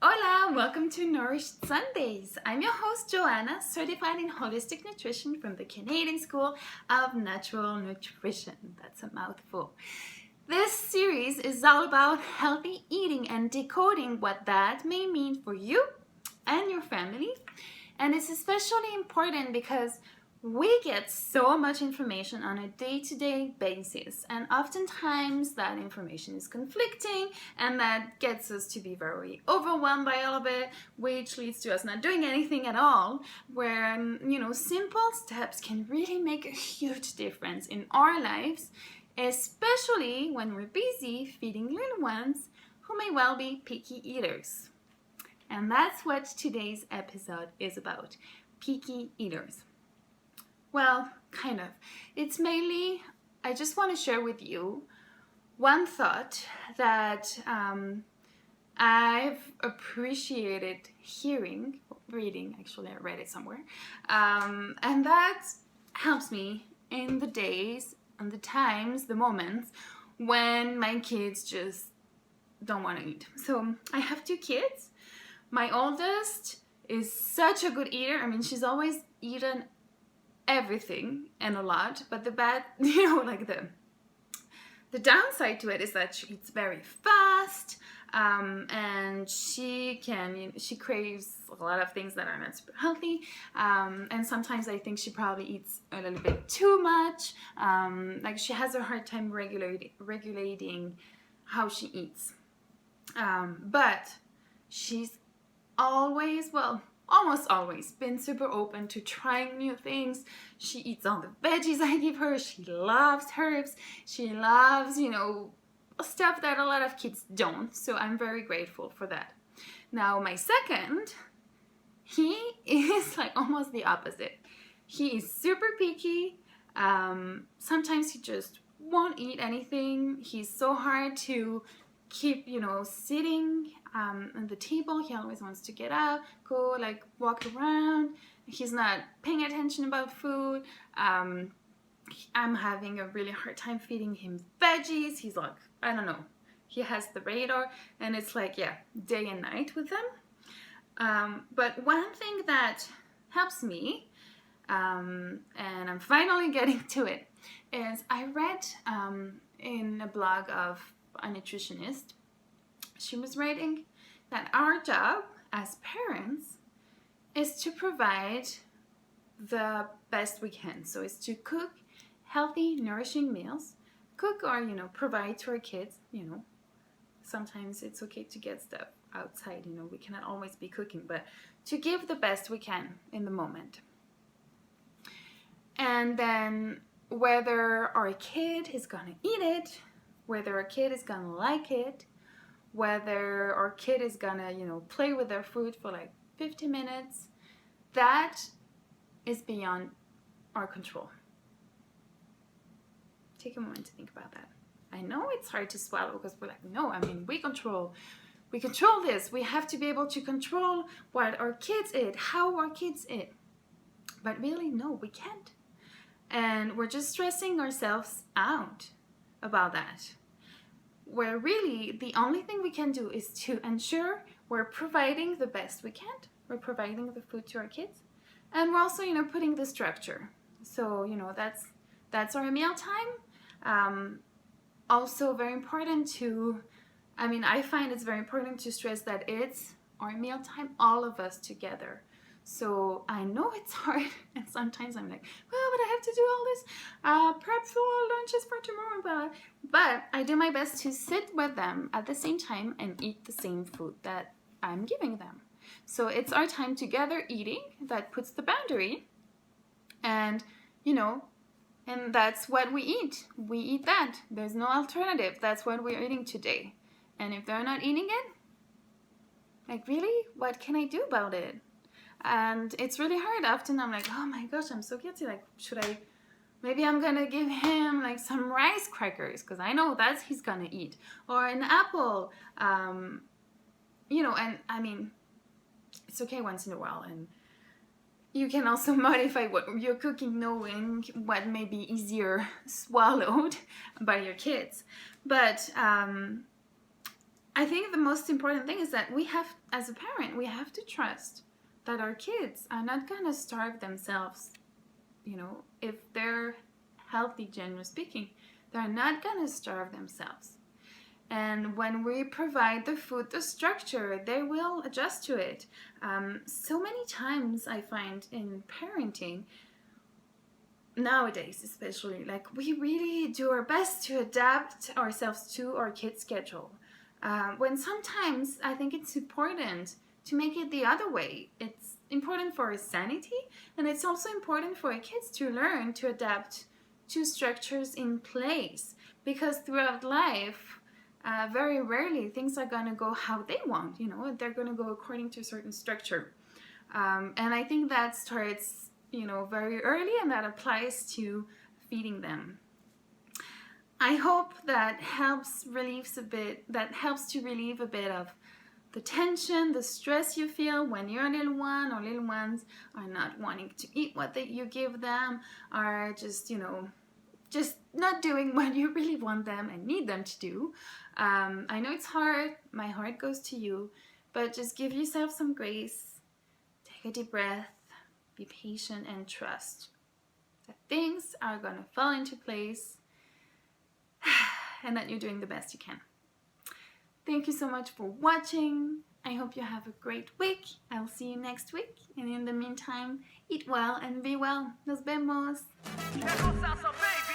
Hola, welcome to Nourished Sundays. I'm your host Joanna, certified in holistic nutrition from the Canadian School of Natural Nutrition. That's a mouthful. This series is all about healthy eating and decoding what that may mean for you and your family. And it's especially important because we get so much information on a day-to-day basis, and oftentimes that information is conflicting, and that gets us to be very overwhelmed by all of it, which leads to us not doing anything at all, where simple steps can really make a huge difference in our lives, especially when we're busy feeding little ones who may well be picky eaters. And that's what today's episode is about: picky eaters. Well, kind of. It's mainly, I just want to share with you one thought that I've appreciated reading, actually I read it somewhere, and that helps me in the days and the times, the moments when my kids just don't want to eat. So I have 2 kids. My oldest is such a good eater. I mean, she's always eaten everything and a lot, but the bad, the downside to it is that she eats very fast, and she craves a lot of things that are not super healthy, and sometimes I think she probably eats a little bit too much. She has a hard time regulating how she eats, but she's almost always been super open to trying new things. She eats all the veggies I give her. She loves herbs. She loves, stuff that a lot of kids don't. So I'm very grateful for that. Now, my second, he is almost the opposite. He is super picky. Sometimes he just won't eat anything. He's so hard to keep, sitting on the table. He always wants to get up, go walk around. He's not paying attention about food. I'm having a really hard time feeding him veggies. He's I don't know. He has the radar, and it's day and night with them. But one thing that helps me, and I'm finally getting to it, is I read in a blog of a nutritionist. She was writing that our job as parents is to provide the best we can. So it's to cook healthy, nourishing meals, cook or, provide to our kids. Sometimes it's okay to get stuff outside, we cannot always be cooking, but to give the best we can in the moment. And then whether our kid is gonna eat it, whether our kid is gonna like it, whether our kid is gonna, play with their food for 50 minutes, that is beyond our control. Take a moment to think about that. I know it's hard to swallow because we're no, we control this. We have to be able to control what our kids eat, how our kids eat. But really, no, we can't. And we're just stressing ourselves out about that, where really the only thing we can do is to ensure we're providing the best we can. We're providing the food to our kids, and we're also putting the structure. So that's our meal time. Also very important to, I find it's very important to stress that it's our meal time, all of us together. So I know it's hard, and sometimes I'm but I have to do all this prep for lunches for tomorrow. But I do my best to sit with them at the same time and eat the same food that I'm giving them. So it's our time together eating that puts the boundary, and and that's what we eat. We eat that. There's no alternative. That's what we're eating today. And if they're not eating it, really, what can I do about it? And it's really hard. Often I'm oh my gosh, I'm so guilty. Maybe I'm gonna give him some rice crackers because I know that's he's gonna eat, or an apple. And it's okay once in a while, and you can also modify what you're cooking, knowing what may be easier swallowed by your kids. But I think the most important thing is that we have, as a parent, we have to trust that our kids are not going to starve themselves. You know, if they're healthy, generally speaking, they're not going to starve themselves. And when we provide the food, the structure, they will adjust to it. So many times I find in parenting, nowadays especially, like we really do our best to adapt ourselves to our kids' schedule. When sometimes I think it's important to make it the other way. It's important for our sanity, and it's also important for our kids to learn to adapt to structures in place, because throughout life, very rarely things are going to go how they want. You know, they're going to go according to a certain structure. And I think that starts, you know, very early, and that applies to feeding them. I hope that helps to relieve a bit of the tension, the stress you feel when your little one or little ones are not wanting to eat what you give them, are just, you know, just not doing what you really want them and need them to do. I know it's hard. My heart goes to you, but just give yourself some grace. Take a deep breath, be patient, and trust that things are going to fall into place and that you're doing the best you can. Thank you so much for watching. I hope you have a great week. I'll see you next week. And in the meantime, eat well and be well. Nos vemos. Salsa, baby.